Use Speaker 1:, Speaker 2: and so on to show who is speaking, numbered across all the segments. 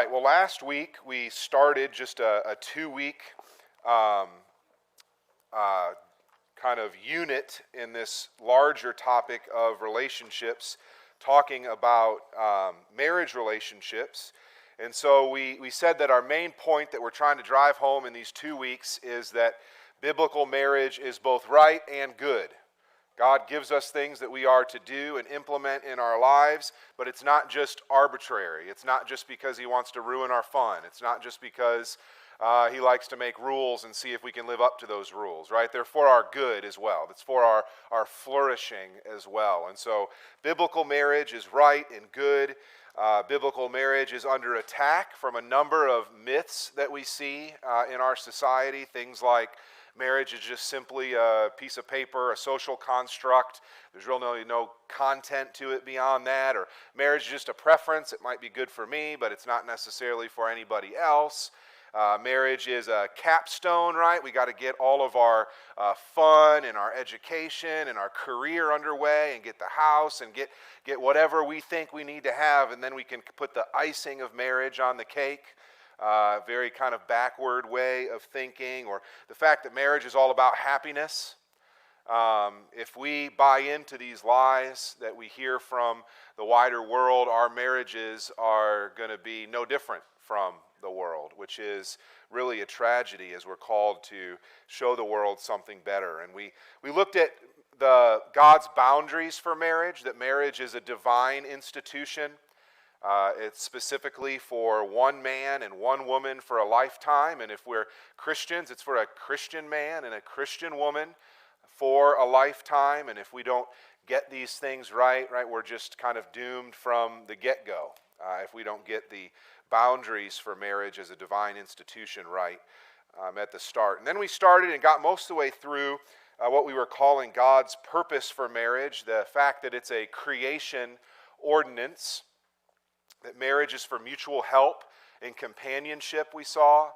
Speaker 1: right, well, last week we started just a 2-week kind of unit in this larger topic of relationships, talking about marriage relationships. And so we said that our main point that we're trying to drive home in these 2 weeks is that biblical marriage is both right and good. God gives us things that we are to do and implement in our lives, but it's not just arbitrary. It's not just because he wants to ruin our fun. It's not just because he likes to make rules and see if we can live up to those rules, right? They're for our good as well. It's for our flourishing as well. And so biblical marriage is right and good. Biblical marriage is under attack from a number of myths that we see in our society, things like marriage is just simply a piece of paper, a social construct. There's really no content to it beyond that. Or marriage is just a preference. It might be good for me, but it's not necessarily for anybody else. Marriage is a capstone, right? We got to get all of our fun and our education and our career underway and get the house and get whatever we think we need to have, and then we can put the icing of marriage on the cake. Very kind of backward way of thinking, or the fact that marriage is all about happiness. If we buy into these lies that we hear from the wider world, our marriages are going to be no different from the world, which is really a tragedy as we're called to show the world something better. And we looked at God's boundaries for marriage, that marriage is a divine institution. It's specifically for one man and one woman for a lifetime. And if we're Christians, it's for a Christian man and a Christian woman for a lifetime. And if we don't get these things right, we're just kind of doomed from the get-go. If we don't get the boundaries for marriage as a divine institution right at the start. And then we started and got most of the way through what we were calling God's purpose for marriage, the fact that it's a creation ordinance, that marriage is for mutual help and companionship, we saw,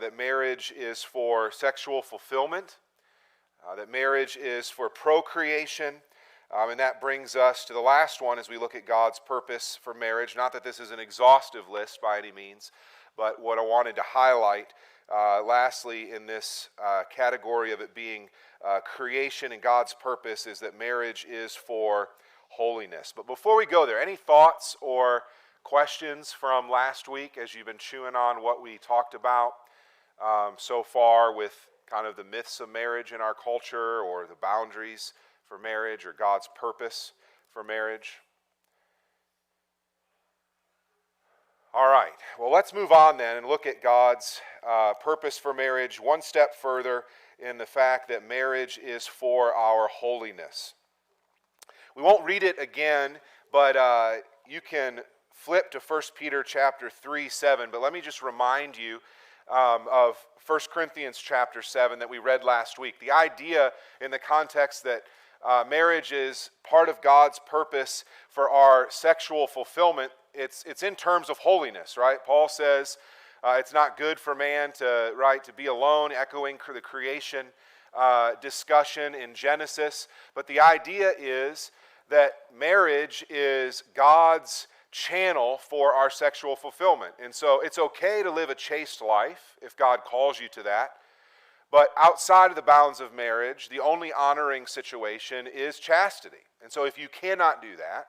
Speaker 1: that marriage is for sexual fulfillment, that marriage is for procreation, and that brings us to the last one as we look at God's purpose for marriage. Not that this is an exhaustive list by any means, but what I wanted to highlight lastly in this category of it being creation and God's purpose is that marriage is for holiness. But before we go there, any thoughts or questions from last week as you've been chewing on what we talked about so far with kind of the myths of marriage in our culture, or the boundaries for marriage, or God's purpose for marriage? All right, well, let's move on then and look at God's purpose for marriage one step further in the fact that marriage is for our holiness. We won't read it again, but you can flip to 1 Peter chapter 3:7, but let me just remind you of 1 Corinthians chapter 7 that we read last week. The idea in the context that marriage is part of God's purpose for our sexual fulfillment, it's in terms of holiness, right? Paul says it's not good for man to be alone, echoing the creation discussion in Genesis. But the idea is that marriage is God's channel for our sexual fulfillment. And so it's okay to live a chaste life if God calls you to that. But outside of the bounds of marriage, the only honoring situation is chastity. And so if you cannot do that,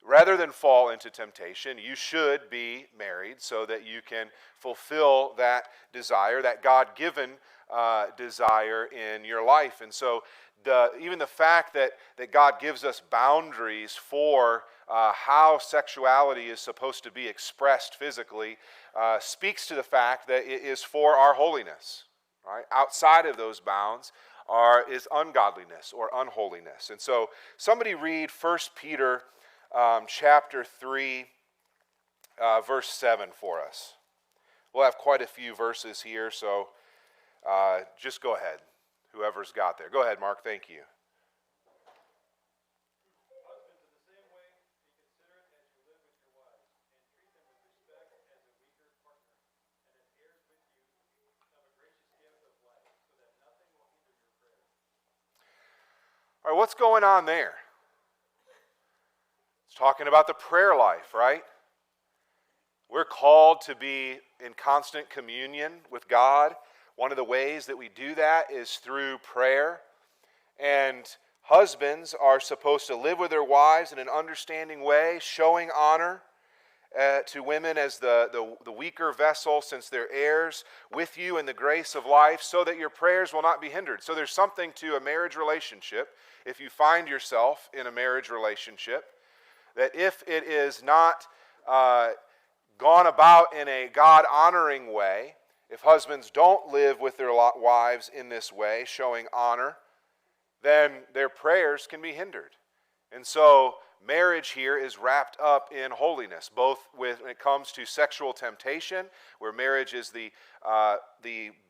Speaker 1: rather than fall into temptation, you should be married so that you can fulfill that desire, that God-given desire in your life. And so even the fact that God gives us boundaries for how sexuality is supposed to be expressed physically speaks to the fact that it is for our holiness. Right? Outside of those bounds is ungodliness or unholiness. And so somebody read 1 Peter chapter 3, verse 7 for us. We'll have quite a few verses here, so just go ahead, whoever's got there. Go ahead, Mark, thank you. All right, what's going on there? It's talking about the prayer life, right? We're called to be in constant communion with God. One of the ways that we do that is through prayer. And husbands are supposed to live with their wives in an understanding way, showing honor to women as the weaker vessel, since they're heirs with you in the grace of life, so that your prayers will not be hindered. So there's something to a marriage relationship, if you find yourself in a marriage relationship, that if it is not gone about in a God-honoring way, if husbands don't live with their wives in this way, showing honor, then their prayers can be hindered. And so marriage here is wrapped up in holiness, both when it comes to sexual temptation, where marriage is the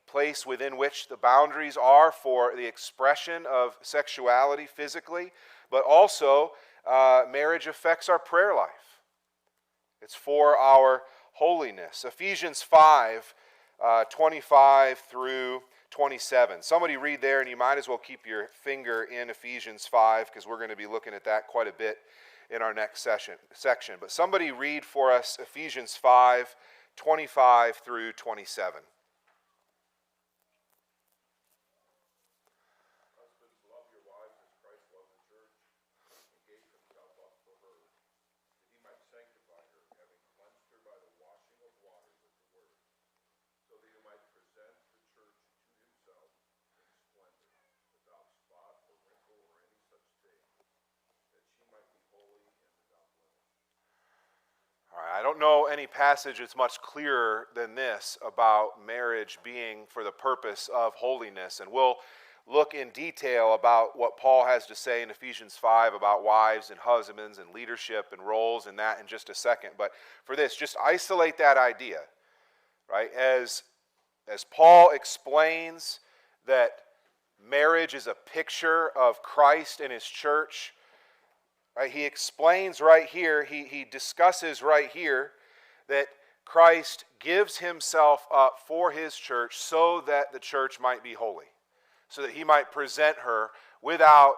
Speaker 1: place within which the boundaries are for the expression of sexuality physically, but also marriage affects our prayer life. It's for our holiness. Ephesians 5, 25 through 27. Somebody read there, and you might as well keep your finger in Ephesians 5, because we're going to be looking at that quite a bit in our next section. But somebody read for us Ephesians 5, 25 through 27. I don't know any passage that's much clearer than this about marriage being for the purpose of holiness. And we'll look in detail about what Paul has to say in Ephesians 5 about wives and husbands and leadership and roles and that in just a second. But for this, just isolate that idea, right? As Paul explains that marriage is a picture of Christ and his church, right? He explains right here, he discusses right here that Christ gives himself up for his church so that the church might be holy, so that he might present her without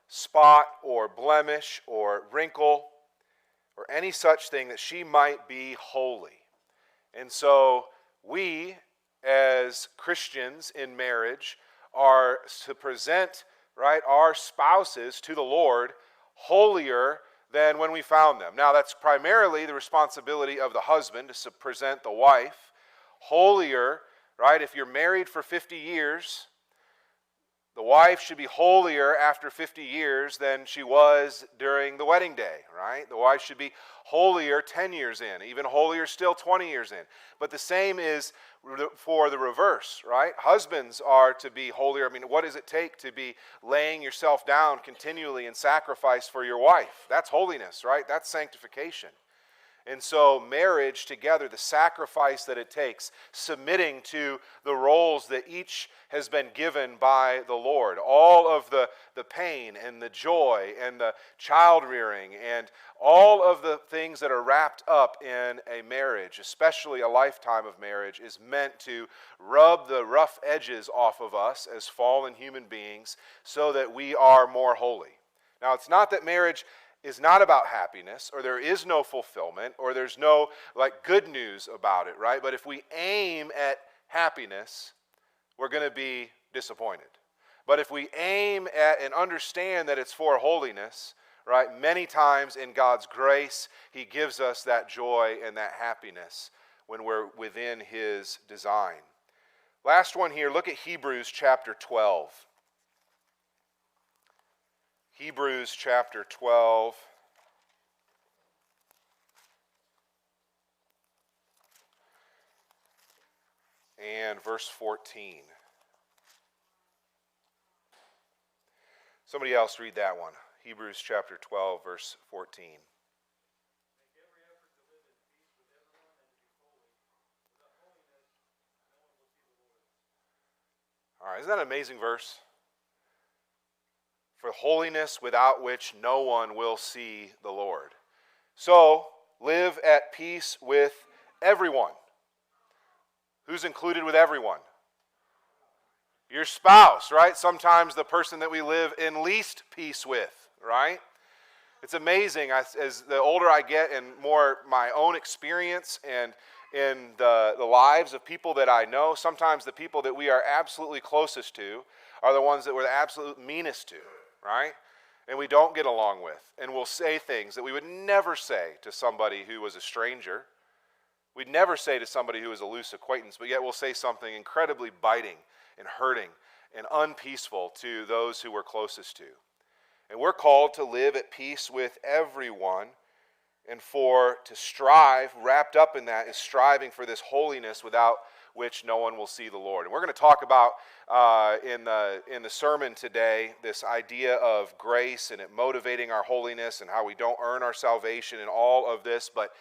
Speaker 1: spot or blemish or wrinkle or any such thing, that she might be holy. And so we, as Christians in marriage, are to present, right, our spouses to the Lord holier than when we found them. Now, that's primarily the responsibility of the husband to present the wife holier, right? If you're married for 50 years, the wife should be holier after 50 years than she was during the wedding day, right? The wife should be holier 10 years in, even holier still 20 years in. But the same is for the reverse, right? Husbands are to be holier. I mean, what does it take to be laying yourself down continually in sacrifice for your wife? That's holiness, right? That's sanctification. And so marriage together, the sacrifice that it takes, submitting to the roles that each has been given by the Lord, all of the pain and the joy and the child rearing and all of the things that are wrapped up in a marriage, especially a lifetime of marriage, is meant to rub the rough edges off of us as fallen human beings so that we are more holy. Now, it's not that marriage is not about happiness, or there is no fulfillment, or there's no good news about it, right? But if we aim at happiness, we're going to be disappointed. But if we aim at and understand that it's for holiness, right, many times in God's grace, he gives us that joy and that happiness when we're within his design. Last one here, look at Hebrews chapter 12. Hebrews chapter 12. And verse 14. Somebody else read that one. Hebrews chapter 12, verse 14. All right, isn't that an amazing verse? For holiness without which no one will see the Lord. So, live at peace with everyone. Who's included with everyone? Your spouse, right? Sometimes the person that we live in least peace with, right? It's amazing as the older I get and more my own experience and in the lives of people that I know, sometimes the people that we are absolutely closest to are the ones that we're the absolute meanest to, right? And we don't get along with. And we'll say things that we would never say to somebody who was a stranger. We'd never say to somebody who was a loose acquaintance, but yet we'll say something incredibly biting and hurting and unpeaceful to those who we're closest to. And we're called to live at peace with everyone, and to strive, wrapped up in that is striving for this holiness without which no one will see the Lord. And we're going to talk about in the sermon today this idea of grace and it motivating our holiness and how we don't earn our salvation and all of this. But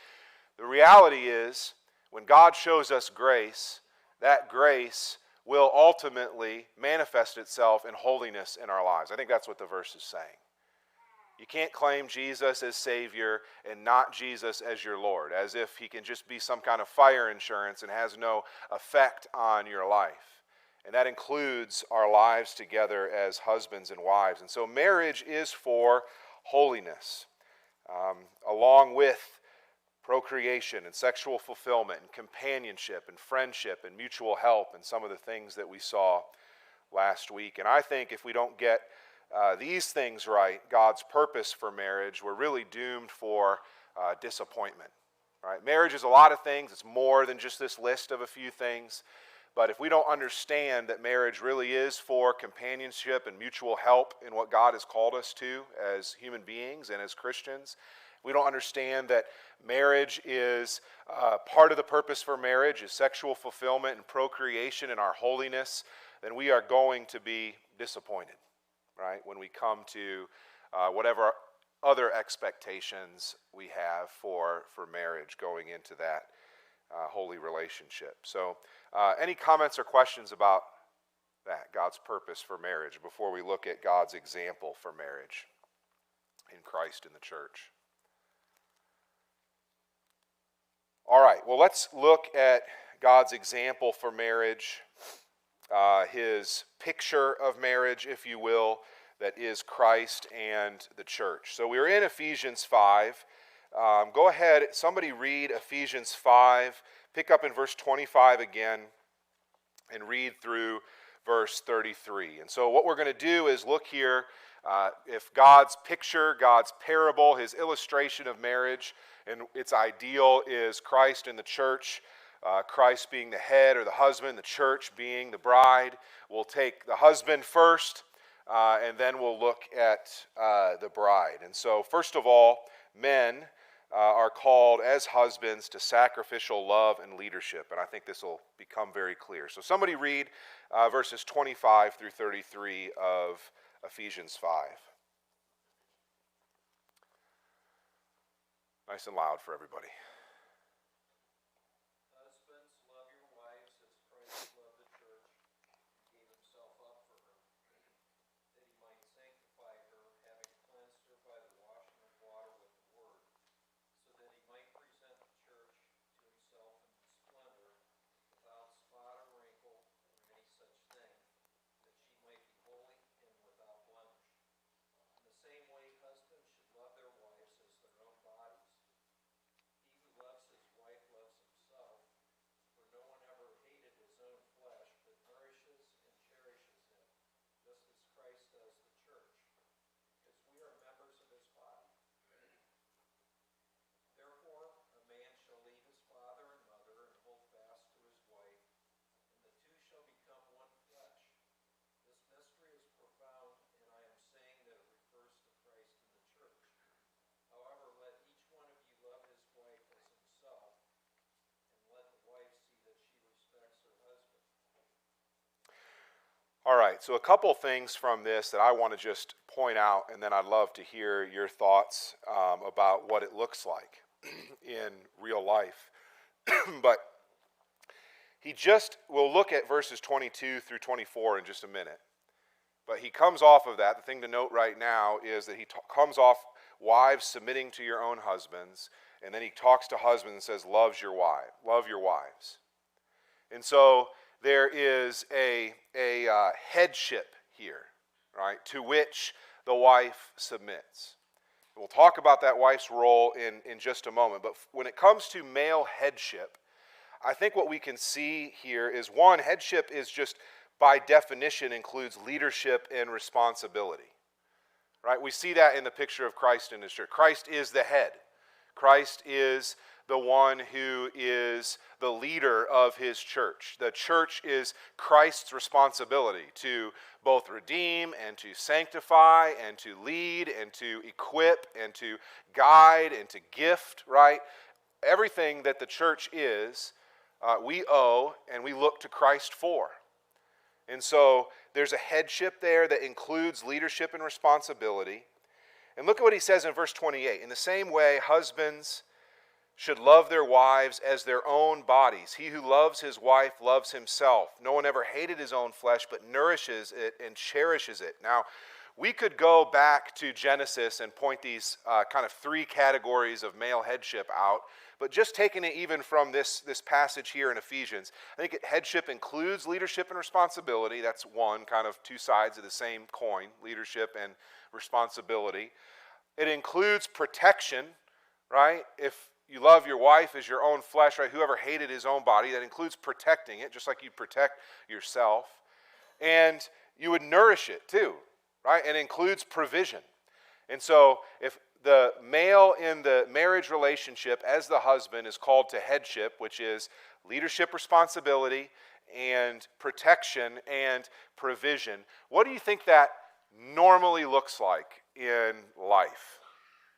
Speaker 1: the reality is, when God shows us grace, that grace will ultimately manifest itself in holiness in our lives. I think that's what the verse is saying. You can't claim Jesus as Savior and not Jesus as your Lord, as if he can just be some kind of fire insurance and has no effect on your life. And that includes our lives together as husbands and wives. And so marriage is for holiness, along with procreation and sexual fulfillment and companionship and friendship and mutual help and some of the things that we saw last week. And I think if we don't get these things right, God's purpose for marriage, we're really doomed for disappointment. Right? Marriage is a lot of things. It's more than just this list of a few things. But if we don't understand that marriage really is for companionship and mutual help in what God has called us to as human beings and as Christians, we don't understand that marriage is part of the purpose for marriage is sexual fulfillment and procreation and our holiness, then we are going to be disappointed, right, when we come to whatever other expectations we have for marriage going into that holy relationship. So any comments or questions about that, God's purpose for marriage, before we look at God's example for marriage in Christ and the church? All right, well, let's look at God's example for marriage, his picture of marriage, if you will, that is Christ and the church. So we're in Ephesians 5. Go ahead, somebody read Ephesians 5, pick up in verse 25 again, and read through verse 33. And so what we're going to do is look here, if God's picture, God's parable, his illustration of marriage, and its ideal is Christ and the church, Christ being the head or the husband, the church being the bride. We'll take the husband first, and then we'll look at the bride. And so first of all, men are called as husbands to sacrificial love and leadership. And I think this will become very clear. So somebody read verses 25 through 33 of Ephesians 5. Nice and loud for everybody.
Speaker 2: Husbands, love your wives as Christ loved the church and gave himself up for her, that he might sanctify her, having cleansed her by the washing of water with the word, so that he might present the church to himself in splendor, without spot or wrinkle or any such thing, that she might be holy and without blemish. In the same way, husbands should love their wives as their own bodies. He who loves his wife loves himself, for no one ever hated his own flesh, but nourishes and cherishes him, just as Christ does the church, because we are members of his body. Therefore, a man shall leave his father and mother and hold fast to his wife, and the two shall become one flesh. This mystery is profound, and I am saying that it refers to Christ and the church. However, let each one of you love his wife as himself, and let the wife see that she respects her husband.
Speaker 1: All right, so a couple things from this that I want to just point out, and then I'd love to hear your thoughts about what it looks like in real life. But we'll look at verses 22 through 24 in just a minute. But he comes off of that. The thing to note right now is that he comes off wives submitting to your own husbands, and then he talks to husbands and says, love your wives. And so there is a headship here, right, to which the wife submits. We'll talk about that wife's role in just a moment. But when it comes to male headship, I think what we can see here is, one, headship is just by definition includes leadership and responsibility. Right? We see that in the picture of Christ in his church. Christ is the head. Christ is the one who is the leader of his church. The church is Christ's responsibility to both redeem and to sanctify and to lead and to equip and to guide and to gift, right? Everything that the church is, we owe and we look to Christ for. And so there's a headship there that includes leadership and responsibility. And look at what he says in verse 28. In the same way, husbands should love their wives as their own bodies. He who loves his wife loves himself. No one ever hated his own flesh, but nourishes it and cherishes it. Now, we could go back to Genesis and point these kind of three categories of male headship out, but just taking it even from this passage here in Ephesians, I think headship includes leadership and responsibility. That's one, kind of two sides of the same coin, leadership and responsibility. It includes protection, right? If you love your wife as your own flesh, right? Whoever hated his own body, that includes protecting it, just like you protect yourself. And you would nourish it too, right? And includes provision. And so if the male in the marriage relationship as the husband is called to headship, which is leadership responsibility and protection and provision, what do you think that normally looks like in life?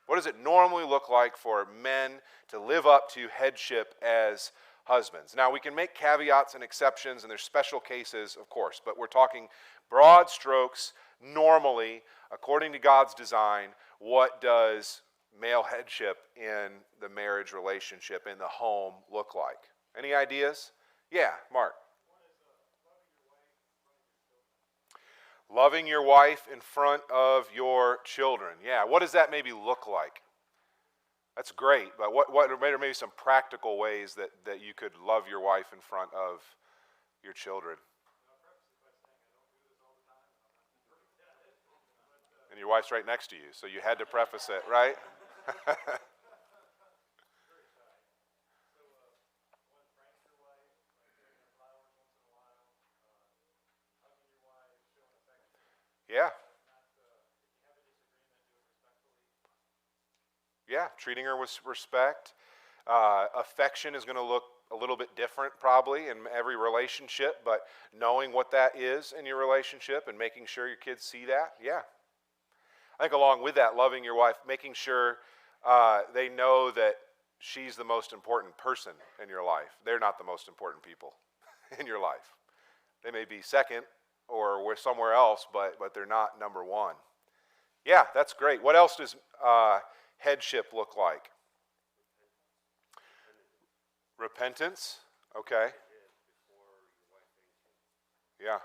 Speaker 1: What does it normally look like for men to live up to headship as husbands? Now, we can make caveats and exceptions, and there's special cases, of course, but we're talking broad strokes. Normally, according to God's design, what does male headship in the marriage relationship, in the home, look like? Any ideas? Yeah, Mark. Loving your wife in front of your children. Yeah, what does that maybe look like? That's great, but what are maybe some practical ways that you could love your wife in front of your children? And your wife's right next to you, so you had to preface it, right? Yeah. Yeah, treating her with respect. Affection is going to look a little bit different probably in every relationship, but knowing what that is in your relationship and making sure your kids see that, yeah. I think along with that, loving your wife, making sure they know that she's the most important person in your life. They're not the most important people in your life. They may be second or we're somewhere else, but they're not number one. Yeah, that's great. What else does headship look like? Repentance. Okay. Yeah.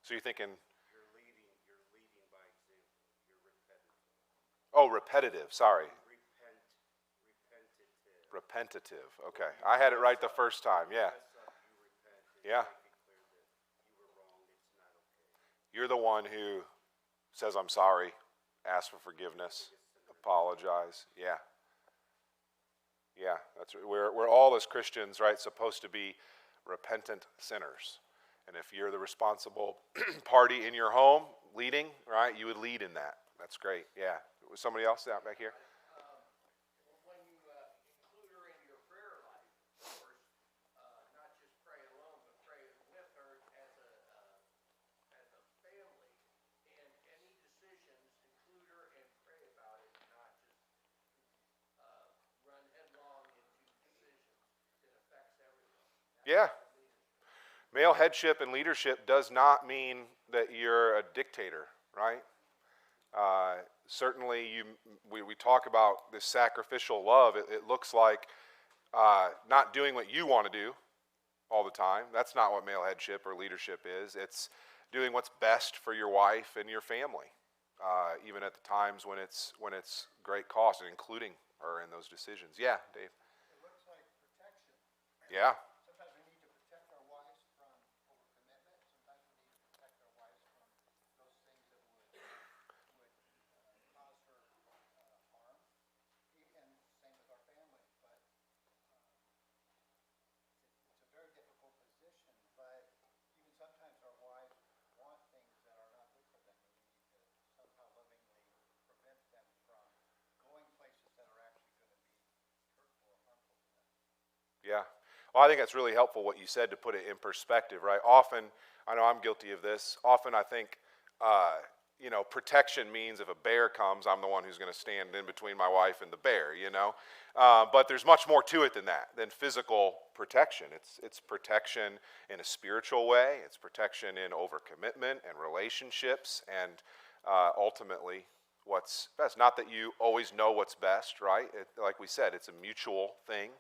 Speaker 1: So you're thinking. You're leading by example. You're repetitive. Oh, repetitive. Sorry. Repentative. Okay. I had it right the first time. Yeah. Yeah. You're the one who says, I'm sorry, ask for forgiveness, apologize. Yeah. Yeah, that's we're all as Christians, right, supposed to be repentant sinners. And if you're the responsible party in your home leading, right, you would lead in that. That's great. Yeah. Was somebody else out back here?
Speaker 2: When you include her into your prayer life, of course, not just pray alone, but pray with her as a family, and any decisions, include her and pray about it, not just run headlong into decisions. It affects everyone.
Speaker 1: Yeah. Male headship and leadership does not mean that you're a dictator, right? Certainly, we talk about this sacrificial love. It looks like not doing what you want to do all the time. That's not what male headship or leadership is. It's doing what's best for your wife and your family, even at the times when it's great cost, and including her in those decisions. Yeah, Dave.
Speaker 3: It looks like protection.
Speaker 1: Yeah.
Speaker 3: Sometimes we need to protect our wives from overcommitment. Sometimes we need to protect our wives from those things that would cause her harm.
Speaker 1: Yeah. Well, I think that's really helpful what you said to put it in perspective, right? Often, I know I'm guilty of this. Often I think, protection means if a bear comes, I'm the one who's going to stand in between my wife and the bear, But there's much more to it than that, than physical protection. It's protection in a spiritual way. It's protection in overcommitment and relationships, and ultimately what's best. Not that you always know what's best, right? Like we said, it's a mutual thing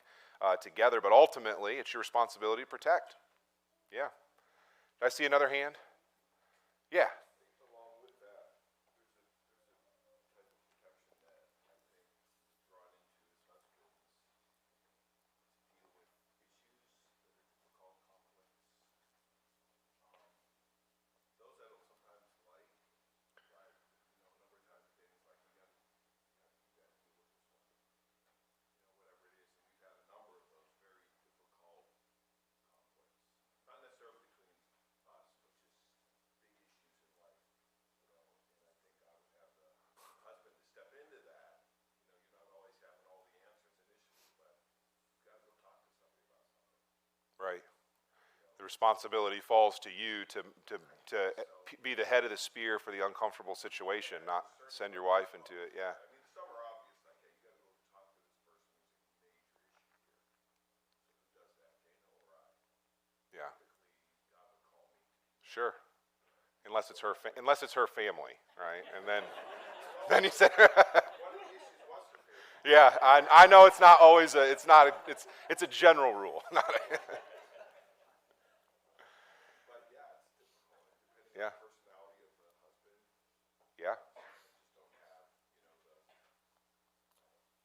Speaker 1: together, but ultimately it's your responsibility to protect. Yeah. Did I see another hand? Yeah.
Speaker 2: Along with that, there's a type of protection that I think is brought into as husbands to deal with issues that are difficult, conflicts. Those I don't sometimes like, but a number of times Danny's like, you got to do that, deal with this one, whatever it is. And we've had a number of those very difficult conflicts, not necessarily between us, but just big issues in life, And I think I would have the husband to step into that. You're not always having all the answers initially, but you've got to go talk to somebody about something.
Speaker 1: Right. The responsibility falls to you to be the head of the spear for the uncomfortable situation, not send your wife into it. Yeah.
Speaker 2: I mean, some are obvious, like, hey, you got to go talk to this person who's a major issue here. So who does that? Dana or I?
Speaker 1: Yeah.
Speaker 2: Typically, God would call me.
Speaker 1: Sure. Unless it's her family, right? And then you say,
Speaker 2: One of the issues was her family.
Speaker 1: yeah. I know it's not always it's a general rule. Not
Speaker 2: But yeah, it's difficult. Depending
Speaker 1: yeah.
Speaker 2: on the personality of the husband,
Speaker 1: Yeah.
Speaker 2: just don't have, the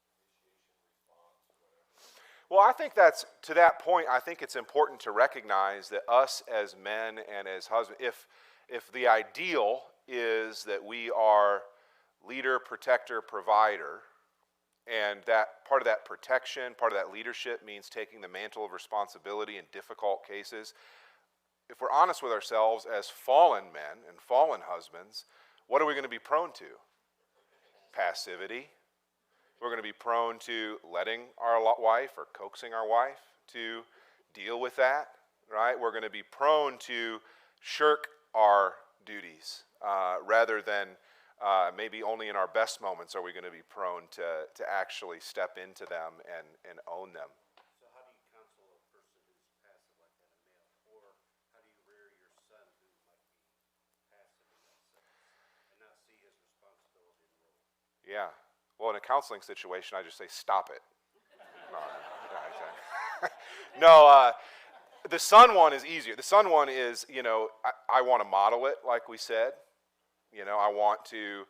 Speaker 2: initiation response or whatever.
Speaker 1: Well, I think that's to that point. I think it's important to recognize that us as men and as husbands, if the ideal is that we are leader, protector, provider, and that part of that protection, part of that leadership means taking the mantle of responsibility in difficult cases. If we're honest with ourselves as fallen men and fallen husbands, what are we going to be prone to? Passivity. We're going to be prone to letting our wife or coaxing our wife to deal with that, right? We're going to be prone to shirk our duties rather than maybe only in our best moments are we going to be prone to actually step into them and own them.
Speaker 4: So how do you counsel a person who's passive like that, a male? Or how do you rear your son who might be passive in that sense and not see his responsibility and role?
Speaker 1: Yeah. Well, in a counseling situation, I just say, stop it. No, the son one is easier. The son one is, I want to model it like we said. I want to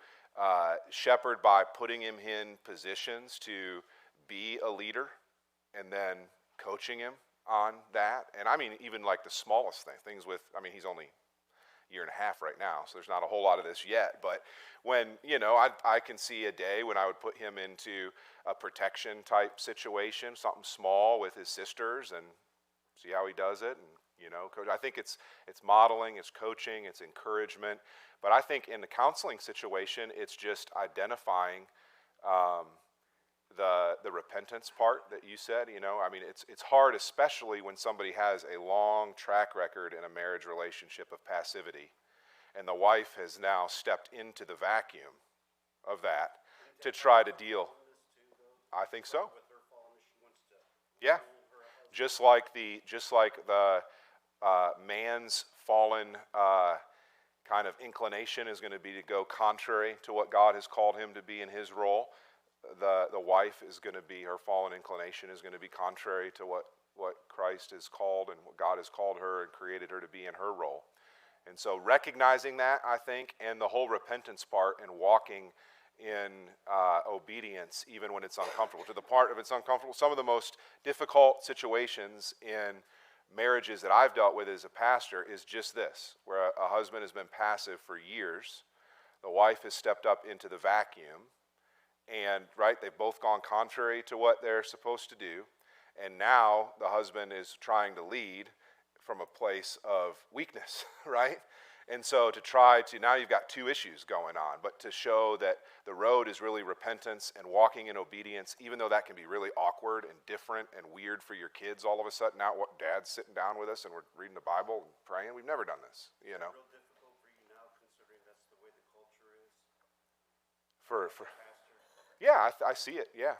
Speaker 1: shepherd by putting him in positions to be a leader and then coaching him on that. And I mean, even like the smallest things with, he's only a year and a half right now, so there's not a whole lot of this yet. But when, I can see a day when I would put him into a protection type situation, something small with his sisters and see how he does it. And, coach, I think it's modeling, it's coaching, it's encouragement. But I think in the counseling situation, it's just identifying the repentance part that you said. It's hard, especially when somebody has a long track record in a marriage relationship of passivity, and the wife has now stepped into the vacuum of that to try to deal. I think so. Yeah, just like the man's fallen kind of inclination is going to be to go contrary to what God has called him to be in his role. The wife is going to be, her fallen inclination is going to be contrary to what Christ has called and what God has called her and created her to be in her role. And so recognizing that, I think, and the whole repentance part and walking in obedience even when it's uncomfortable. To the part of it's uncomfortable, some of the most difficult situations in marriages that I've dealt with as a pastor is just this, where a husband has been passive for years. The wife has stepped up into the vacuum, and they've both gone contrary to what they're supposed to do, and now the husband is trying to lead from a place of weakness, right? And so to try to, now you've got two issues going on, but to show that the road is really repentance and walking in obedience, even though that can be really awkward and different and weird for your kids all of a sudden. Now what, Dad's sitting down with us and we're reading the Bible and praying. We've never done this, you know.
Speaker 4: Real difficult for you now, considering that's the way the culture is.
Speaker 1: For
Speaker 4: Pastor,
Speaker 1: yeah, I see it, yeah.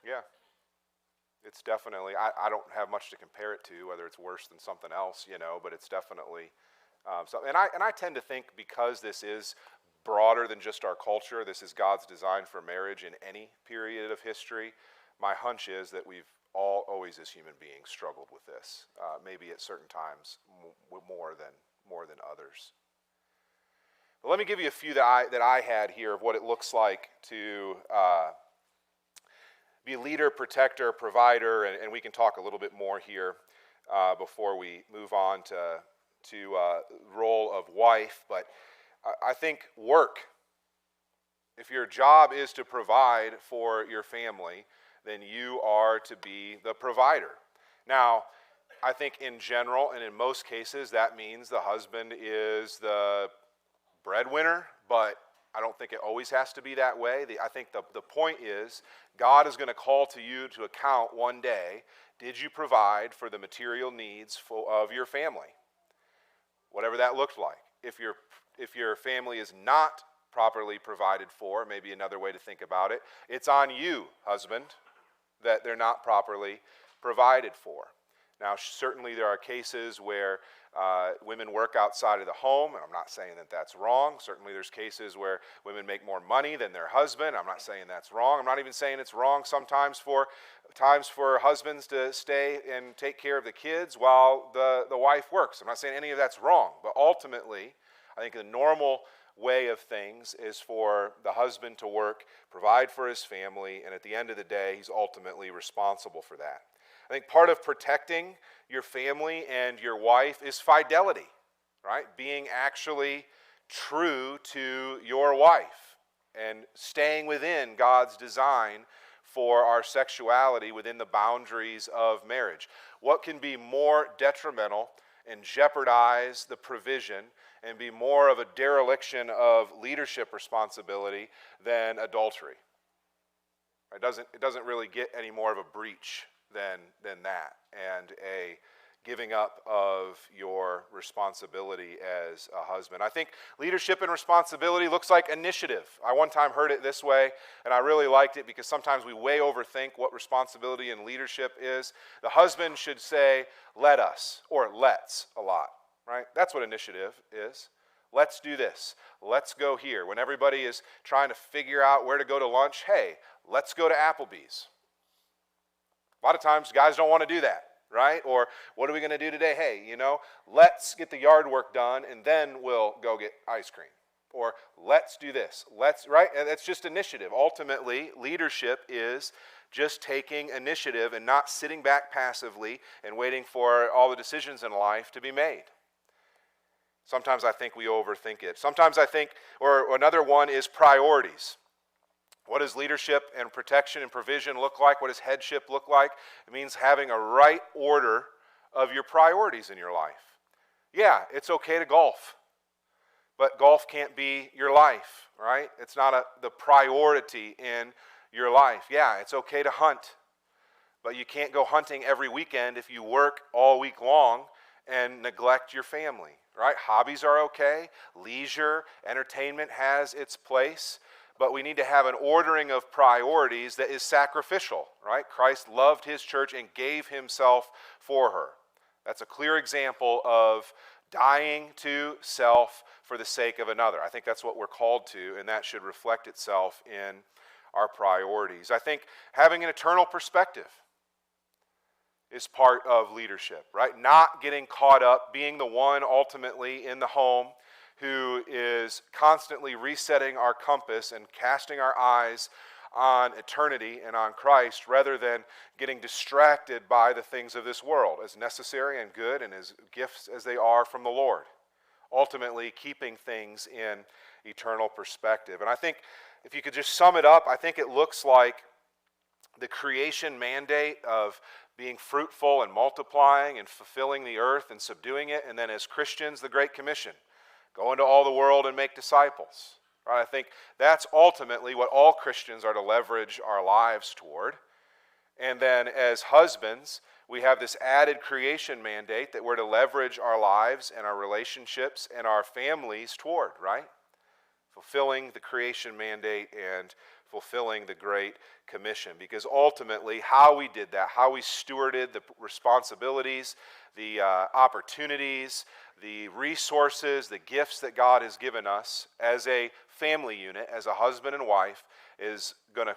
Speaker 1: Yeah. It's definitely, I don't have much to compare it to, whether it's worse than something else, you know, but it's definitely something. And I tend to think because this is broader than just our culture, this is God's design for marriage in any period of history, my hunch is that we've all always as human beings struggled with this, maybe at certain times more than others. But let me give you a few that I had here of what it looks like to be a leader, protector, provider, and we can talk a little bit more here before we move on to role of wife. But I think work, if your job is to provide for your family, then you are to be the provider. Now, I think in general and in most cases that means the husband is the breadwinner, but I don't think it always has to be that way. I think the point is God is going to call to you to account one day, did you provide for the material needs of your family? Whatever that looked like. If your family is not properly provided for, maybe another way to think about it, it's on you, husband, that they're not properly provided for. Now, certainly there are cases where women work outside of the home, and I'm not saying that that's wrong. Certainly there's cases where women make more money than their husband. I'm not saying that's wrong. I'm not even saying it's wrong sometimes for husbands to stay and take care of the kids while the wife works. I'm not saying any of that's wrong, but ultimately, I think the normal way of things is for the husband to work, provide for his family, and at the end of the day, he's ultimately responsible for that. I think part of protecting your family and your wife is fidelity, right? Being actually true to your wife and staying within God's design for our sexuality within the boundaries of marriage. What can be more detrimental and jeopardize the provision and be more of a dereliction of leadership responsibility than adultery? It doesn't really get any more of a breach than that, and a giving up of your responsibility as a husband. I think leadership and responsibility looks like initiative. I one time heard it this way, and I really liked it because sometimes we way overthink what responsibility and leadership is. The husband should say, let us, or let's a lot, right? That's what initiative is. Let's do this. Let's go here. When everybody is trying to figure out where to go to lunch, hey, let's go to Applebee's. A lot of times guys don't want to do that, right? Or what are we going to do today? Hey, let's get the yard work done and then we'll go get ice cream. Or let's do this. Right? And that's just initiative. Ultimately, leadership is just taking initiative and not sitting back passively and waiting for all the decisions in life to be made. Sometimes I think we overthink it. Sometimes I think, or another one is priorities. What does leadership and protection and provision look like? What does headship look like? It means having a right order of your priorities in your life. Yeah, it's okay to golf, but golf can't be your life, right? It's not the priority in your life. Yeah, it's okay to hunt, but you can't go hunting every weekend if you work all week long and neglect your family, right? Hobbies are okay. Leisure, entertainment has its place. But we need to have an ordering of priorities that is sacrificial, right? Christ loved his church and gave himself for her. That's a clear example of dying to self for the sake of another. I think that's what we're called to, and that should reflect itself in our priorities. I think having an eternal perspective is part of leadership, right? Not getting caught up, being the one ultimately in the home who is constantly resetting our compass and casting our eyes on eternity and on Christ rather than getting distracted by the things of this world, as necessary and good and as gifts as they are from the Lord. Ultimately, keeping things in eternal perspective. And I think if you could just sum it up, I think it looks like the creation mandate of being fruitful and multiplying and fulfilling the earth and subduing it, and then as Christians, the Great Commission, go into all the world and make disciples. Right? I think that's ultimately what all Christians are to leverage our lives toward. And then as husbands, we have this added creation mandate that we're to leverage our lives and our relationships and our families toward, right? Fulfilling the creation mandate and fulfilling the Great Commission. Because ultimately, how we did that, how we stewarded the responsibilities, the opportunities, the resources, the gifts that God has given us as a family unit, as a husband and wife, is going to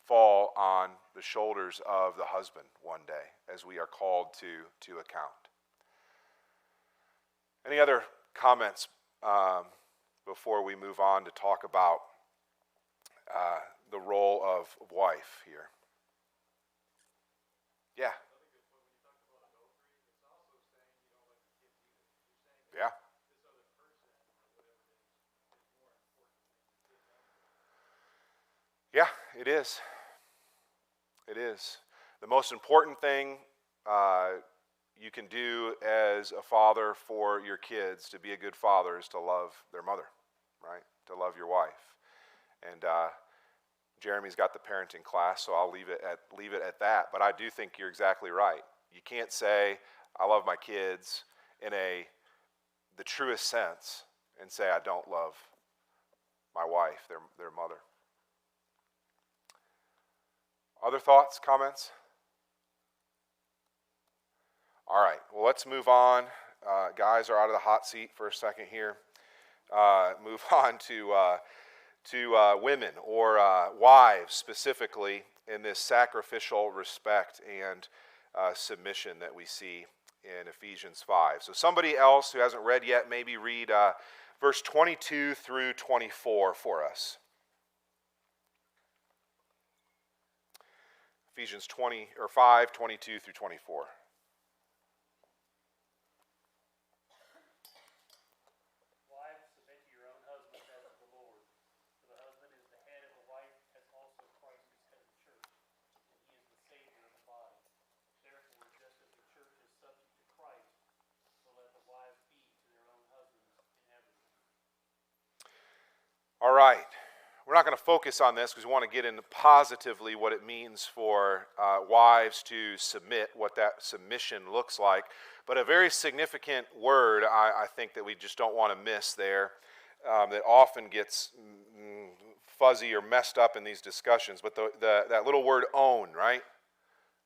Speaker 1: fall on the shoulders of the husband one day, as we are called to account. Any other comments before we move on to talk about the role of wife here? Yeah. Yeah. Yeah, it is. It is. The most important thing you can do as a father for your kids, to be a good father, is to love their mother, right? To love your wife. And Jeremy's got the parenting class, so I'll leave it at that. But I do think you're exactly right. You can't say, I love my kids in the truest sense and say I don't love my wife, their mother. Other thoughts, comments? All right, well, let's move on. Guys are out of the hot seat for a second here. Move on to women, or wives specifically, in this sacrificial respect and submission that we see in Ephesians 5. So somebody else who hasn't read yet, maybe read verse 22 through 24 for us. Ephesians 5, 22 through 24.
Speaker 5: Wives, submit to your own husbands as to the Lord. For the husband is the head of the wife, as also Christ is head of the church, and he is the Savior of the body. Therefore, just as the church is subject to Christ, so let the wives be to their own husbands in everything.
Speaker 1: All right. We're not going to focus on this because we want to get into positively what it means for wives to submit, what that submission looks like. But a very significant word, I think, that we just don't want to miss there, that often gets fuzzy or messed up in these discussions. But that little word own, right?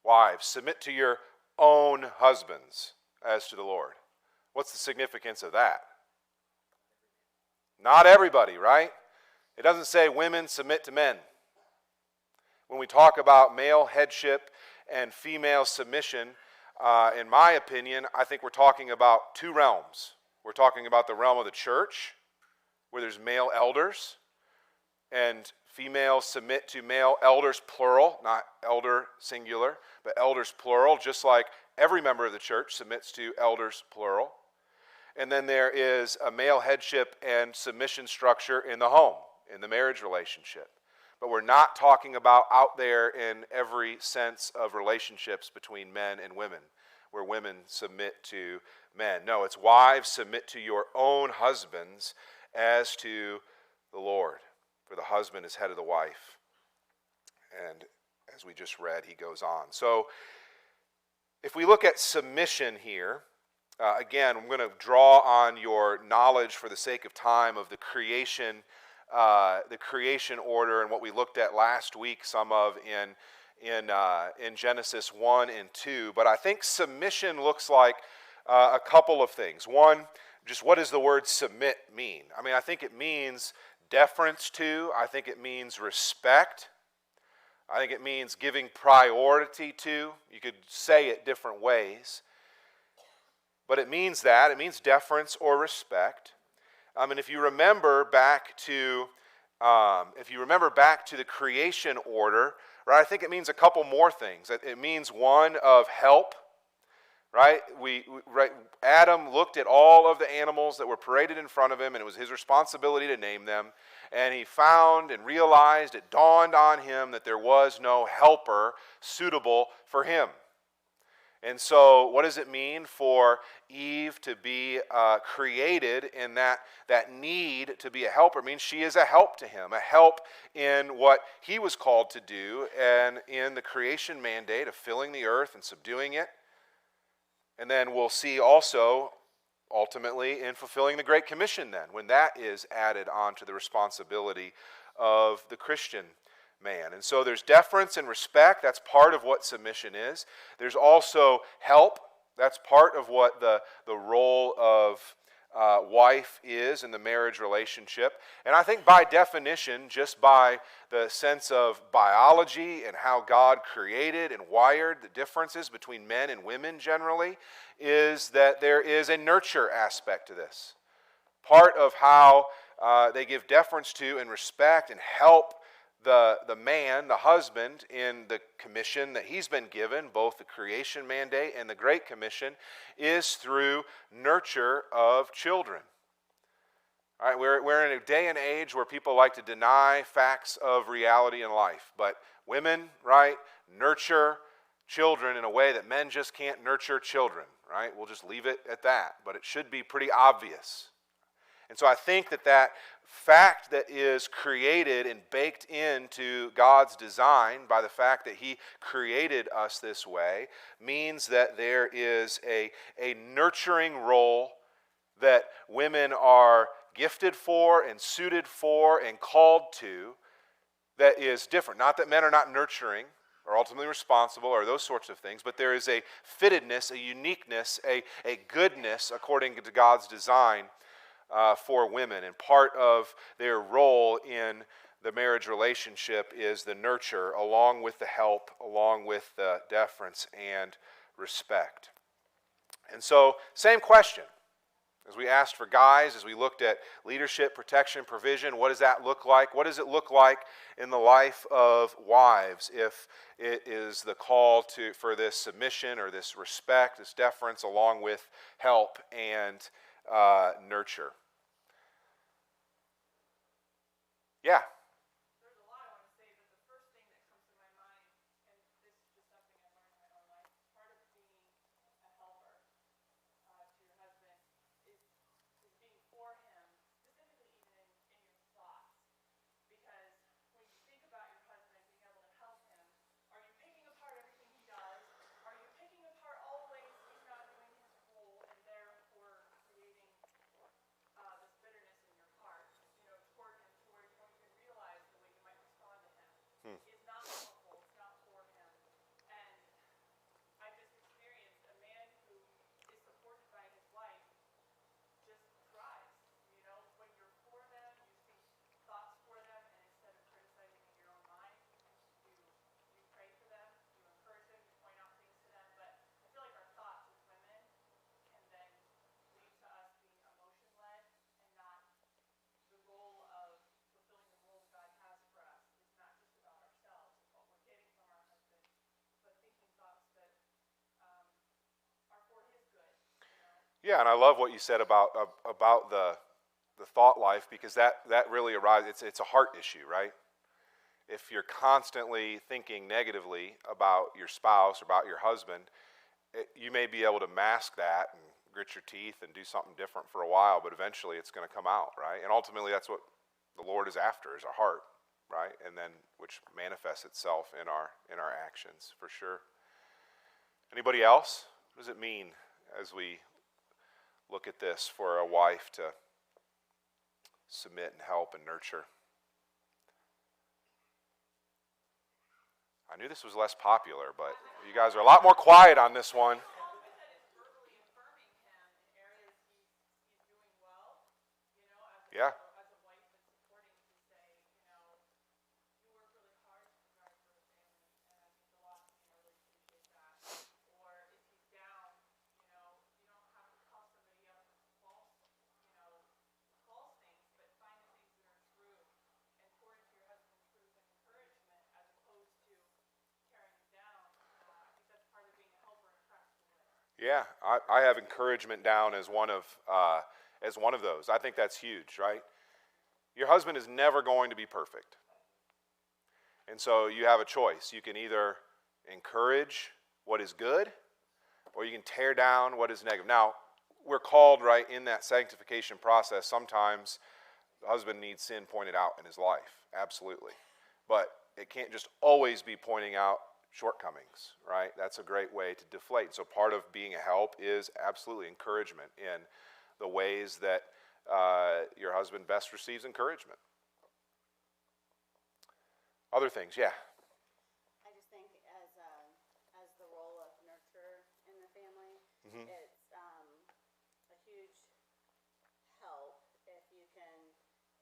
Speaker 1: Wives, submit to your own husbands as to the Lord. What's the significance of that? Not everybody, right? It doesn't say women submit to men. When we talk about male headship and female submission, in my opinion, I think we're talking about two realms. We're talking about the realm of the church, where there's male elders, and females submit to male elders, plural, not elder singular, but elders plural, just like every member of the church submits to elders plural. And then there is a male headship and submission structure in the home, in the marriage relationship. But we're not talking about out there in every sense of relationships between men and women, where women submit to men. No, it's wives, submit to your own husbands as to the Lord. For the husband is head of the wife. And as we just read, he goes on. So if we look at submission here, again, I'm going to draw on your knowledge for the sake of time of the creation order and what we looked at last week, some of in Genesis 1 and 2. But I think submission looks like a couple of things. One, just what does the word submit mean? I mean, I think it means deference to. I think it means respect. I think it means giving priority to. You could say it different ways. But it means that. It means deference or respect. And if you remember back to the creation order, right? I think it means a couple more things. It means one of help, right? Right, Adam looked at all of the animals that were paraded in front of him, and it was his responsibility to name them. And he found and realized, it dawned on him that there was no helper suitable for him. And so, what does it mean for Eve to be created in that need to be a helper? It means she is a help to him, a help in what he was called to do, and in the creation mandate of filling the earth and subduing it. And then we'll see also, ultimately, in fulfilling the Great Commission then, when that is added onto the responsibility of the Christian man. And so there's deference and respect. That's part of what submission is. There's also help. That's part of what the role of wife is in the marriage relationship. And I think by definition, just by the sense of biology and how God created and wired the differences between men and women generally, is that there is a nurture aspect to this. Part of how they give deference to and respect and help the man, the husband, in the commission that he's been given, both the creation mandate and the Great Commission, is through nurture of children. All right, we're in a day and age where people like to deny facts of reality in life, but women, right, nurture children in a way that men just can't nurture children, right? We'll just leave it at that, but it should be pretty obvious. And so I think that fact that is created and baked into God's design by the fact that He created us this way means that there is a nurturing role that women are gifted for and suited for and called to that is different. Not that men are not nurturing or ultimately responsible or those sorts of things, but there is a fittedness, a uniqueness, a goodness according to God's design for women, and part of their role in the marriage relationship is the nurture, along with the help, along with the deference and respect. And so, same question as we asked for guys, as we looked at leadership, protection, provision. What does that look like? What does it look like in the life of wives if it is the call for this submission or this respect, this deference, along with help and nurture? Yeah.
Speaker 6: There's a lot I want to say, but the first thing that comes to my mind, and this is just something I've learned in my own life, part of being a helper to your husband is being for him, specifically even in your thoughts. Because when you think about your husband being able to help him, are you picking apart everything he does? Are you picking apart all the ways he's not doing his role and therefore creating this bitterness in your heart, toward him, to where you don't even realize the way you might respond to him is not helpful. It's not for him. And I just experienced a man who is supported by his wife just thrives. When you're for them, you think thoughts for them, and instead of criticizing in your own mind, you pray for them, you encourage them, you point out things to them. But I feel like our thoughts as women can then lead to us being emotion-led and not the goal of fulfilling the role that God has for us is not just about ourselves and what we're getting from our husband, but thinking thoughts that are for his good.
Speaker 1: Yeah, and I love what you said about the thought life, because that really arises. It's a heart issue, right? If you're constantly thinking negatively about your spouse or about your husband, you may be able to mask that and grit your teeth and do something different for a while, but eventually it's going to come out, right? And ultimately that's what the Lord is after, is our heart, right? And then which manifests itself in our actions, for sure. Anybody else? What does it mean as we look at this for a wife to submit and help and nurture? I knew this was less popular, but you guys are a lot more quiet on this one.
Speaker 6: Verbally affirming him in areas he's doing well,
Speaker 1: Yeah.
Speaker 6: as a wife that's supporting, to say, you work really hard to provide for the family, and that means a lot to me, and I really appreciate that. Or if he's down, you don't have to puff somebody up with false things, but find the things that are true and pour into your husband truth and encouragement as opposed to tearing him down. I think that's part of being a helper in a practical way.
Speaker 1: Yeah, I have encouragement down as one of those. I think that's huge, right? Your husband is never going to be perfect. And so you have a choice. You can either encourage what is good, or you can tear down what is negative. Now, we're called, right, in that sanctification process, sometimes the husband needs sin pointed out in his life, absolutely. But it can't just always be pointing out shortcomings, right? That's a great way to deflate. So part of being a help is absolutely encouragement in the ways that your husband best receives encouragement. Other things, yeah.
Speaker 7: I just think as the role of nurturer in the family, it's a huge help if you can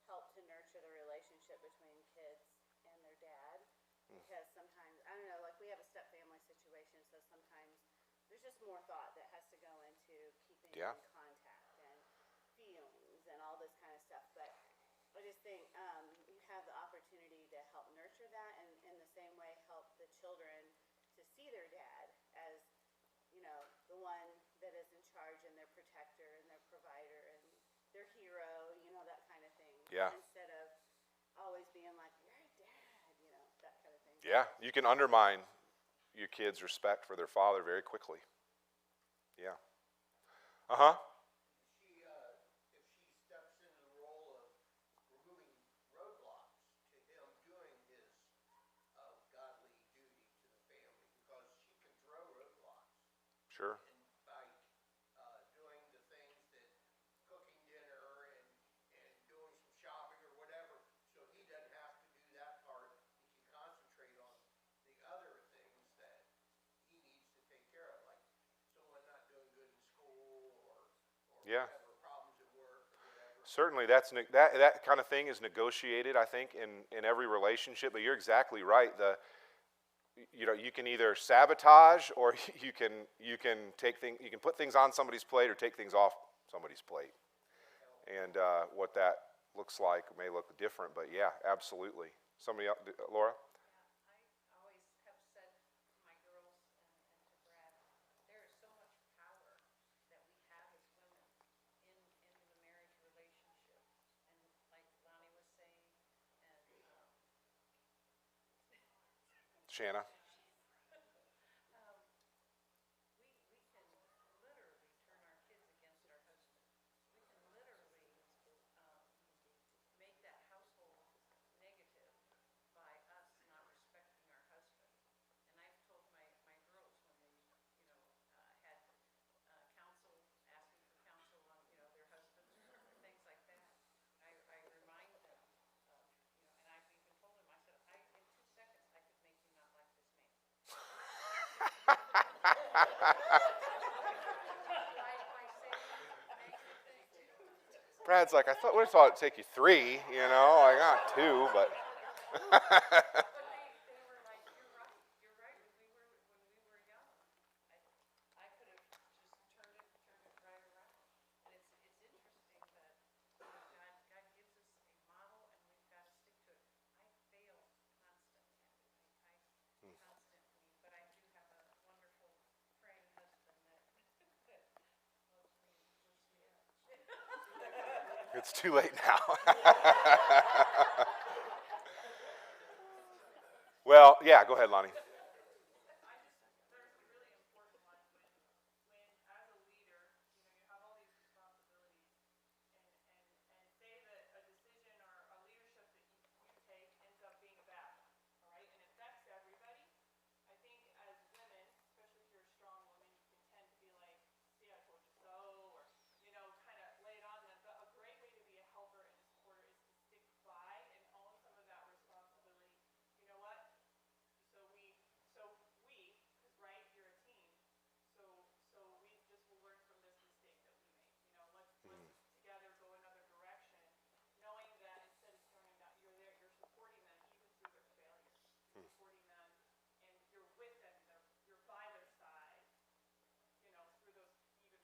Speaker 7: help to nurture the relationship between kids and their dad. Because sometimes, I don't know, like we have a step family situation, so sometimes there's just more thought that has to go into keeping
Speaker 1: Yeah.
Speaker 7: in contact and feelings and all this kind of stuff. But I just think you have the opportunity to help nurture that, and in the same way help the children to see their dad as, you know, the one that is in charge and their protector and their provider and their hero, you know, that kind of thing.
Speaker 1: Yeah.
Speaker 7: Instead of always being like, you're a dad, you know, that kind of thing.
Speaker 1: Yeah, you can undermine your kids' respect for their father very quickly. Yeah. Uh-huh.
Speaker 3: If she steps into the role of removing roadblocks to him doing his godly duty to the family, because she can throw roadblocks.
Speaker 1: Sure.
Speaker 3: And by doing the things that cooking dinner and doing some shopping or whatever, so he doesn't have to do that part. He can concentrate on the other things that he needs to take care of, like someone not doing good in school or
Speaker 1: Yeah.
Speaker 3: whatever, problems at work or whatever.
Speaker 1: Certainly, that kind of thing is negotiated, I think, in every relationship. But you're exactly right. You can either sabotage or you can put things on somebody's plate or take things off somebody's plate. And what that looks like may look different, but yeah, absolutely. Somebody else, Laura?
Speaker 8: I always have said to my girls and to Brad, there is so much power that we have as women in the marriage relationship. And like Lonnie was saying, and
Speaker 1: Shanna?
Speaker 8: we can literally turn our kids against our husband. We can literally make that household negative by us not respecting our husband. And I've told my girls when they, had counsel, asking for counsel on, their husbands or things like that, I remind them of, and I've even told them, I said, in 2 seconds, I could make you not like this man.
Speaker 1: Brad's like, I would have thought it'd take you 3, I got 2, but.
Speaker 8: But they were like, you're right. When we were young, I could have just turned it right around. And it's interesting that God gives us a model and we've got to stick to it. I fail constantly at it. Constantly, but I do have a wonderful praying husband that loves me and lifts me up.
Speaker 1: It's too late now. Well, yeah, go ahead, Lonnie.
Speaker 6: There's a really important one when as a leader, you have all these responsibilities and say that a decision or a leadership that you take ends up being a bad one, all right, and it affects everybody. I think as women, especially if you're a strong woman, you can tend to be like, see, I told you so, or, kind of lay it on them. But a great way to be a helper and a supporter is to stick by and own some of that responsibility. You know what? Because right, you're a team. So we just will learn from this mistake that we made. Let's together go another direction, knowing that instead of tearing them down, you're there, you're supporting them even through their failures. You're supporting them, and you're with them. You're by their side. Through those even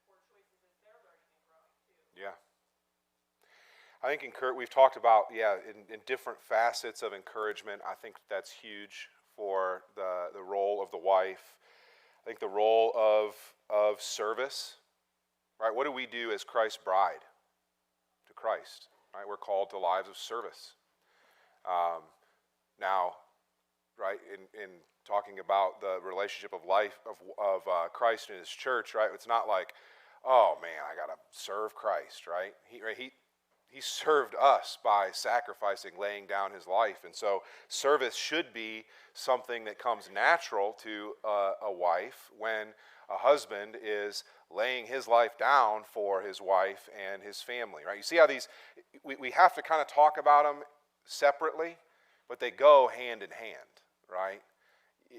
Speaker 6: poor choices as they're learning and growing too.
Speaker 1: Yeah. I think we've talked about, in different facets of encouragement. I think that's huge for the role of the wife. I think the role of service, right? What do we do as Christ's bride to Christ, right? We're called to lives of service. Now, right, in talking about the relationship of life of Christ and his church, right? It's not like, oh man, I gotta serve Christ, right? He served us by sacrificing, laying down his life, and so service should be something that comes natural to a wife when a husband is laying his life down for his wife and his family, right? You see how we have to kind of talk about them separately, but they go hand in hand, right?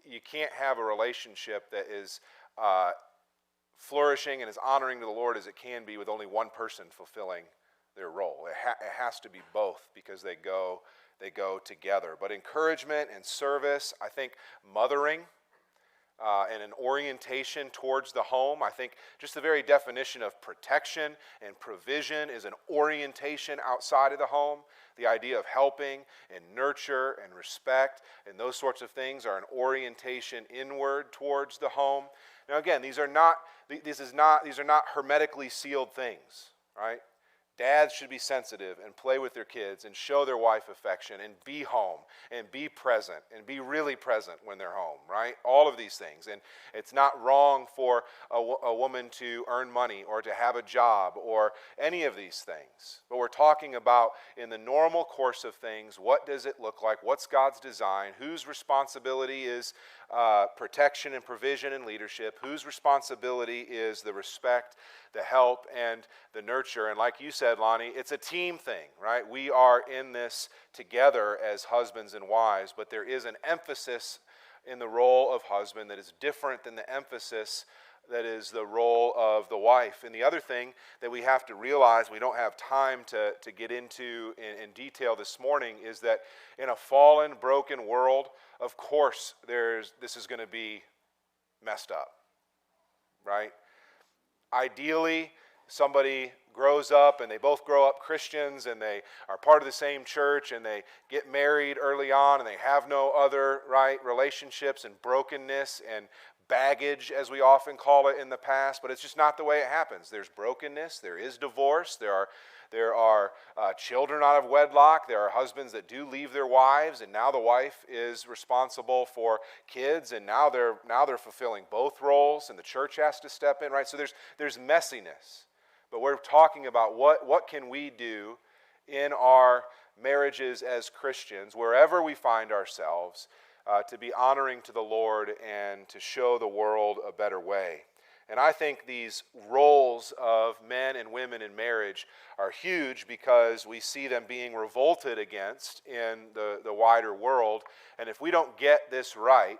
Speaker 1: You can't have a relationship that is flourishing and as honoring to the Lord as it can be with only one person fulfilling their role. It has to be both because they go together. But encouragement and service, I think mothering and an orientation towards the home. I think just the very definition of protection and provision is an orientation outside of the home. The idea of helping and nurture and respect and those sorts of things are an orientation inward towards the home. Now again, these are not hermetically sealed things, right? Dads should be sensitive and play with their kids and show their wife affection and be home and be present and be really present when they're home, right? All of these things. And it's not wrong for a woman to earn money or to have a job or any of these things. But we're talking about in the normal course of things, what does it look like? What's God's design? Whose responsibility is protection and provision and leadership? Whose responsibility is the respect, the help, and the nurture? And like you said, Lonnie, it's a team thing, right? We are in this together as husbands and wives, but there is an emphasis in the role of husband that is different than the emphasis that is the role of the wife. And the other thing that we have to realize, we don't have time to get into in detail this morning, is that in a fallen, broken world, of course, this is going to be messed up, right? Ideally, somebody grows up and they both grow up Christians and they are part of the same church and they get married early on and they have no other, right, relationships and brokenness and baggage, as we often call it in the past, but it's just not the way it happens. There's brokenness, there is divorce, there are children out of wedlock, there are husbands that do leave their wives, and now the wife is responsible for kids, and now they're fulfilling both roles, and the church has to step in, right? So there's messiness, but we're talking about what can we do in our marriages as Christians, wherever we find ourselves, to be honoring to the Lord and to show the world a better way. And I think these roles of men and women in marriage are huge because we see them being revolted against in the wider world. And if we don't get this right,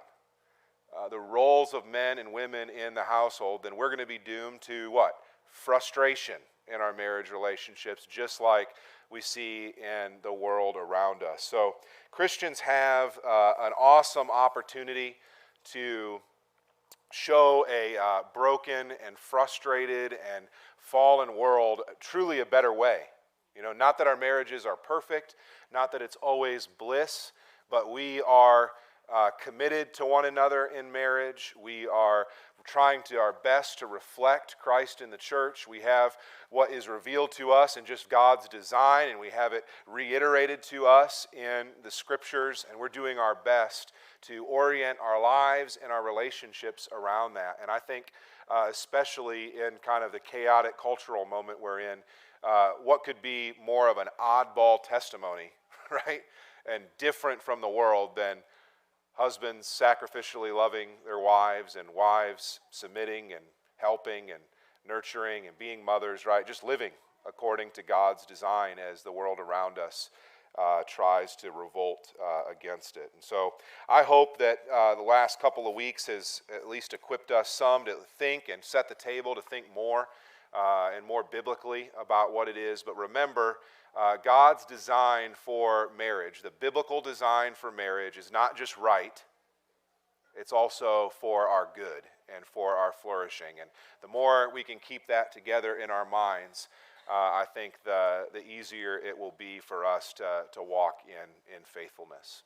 Speaker 1: the roles of men and women in the household, then we're going to be doomed to what? Frustration in our marriage relationships, just like we see in the world around us. So Christians have an awesome opportunity to show a broken and frustrated and fallen world truly a better way. You know, not that our marriages are perfect, not that it's always bliss, but we are committed to one another in marriage. We are trying to our best to reflect Christ in the church. We have what is revealed to us in just God's design, and we have it reiterated to us in the scriptures, and we're doing our best to orient our lives and our relationships around that. And I think especially in kind of the chaotic cultural moment we're in, what could be more of an oddball testimony, right? And different from the world than husbands sacrificially loving their wives and wives submitting and helping and nurturing and being mothers, right? Just living according to God's design as the world around us tries to revolt against it. And so I hope that the last couple of weeks has at least equipped us some to think and set the table to think more and more biblically about what it is. But remember, God's design for marriage, the biblical design for marriage, is not just right, it's also for our good and for our flourishing. And the more we can keep that together in our minds, I think the easier it will be for us to walk in faithfulness.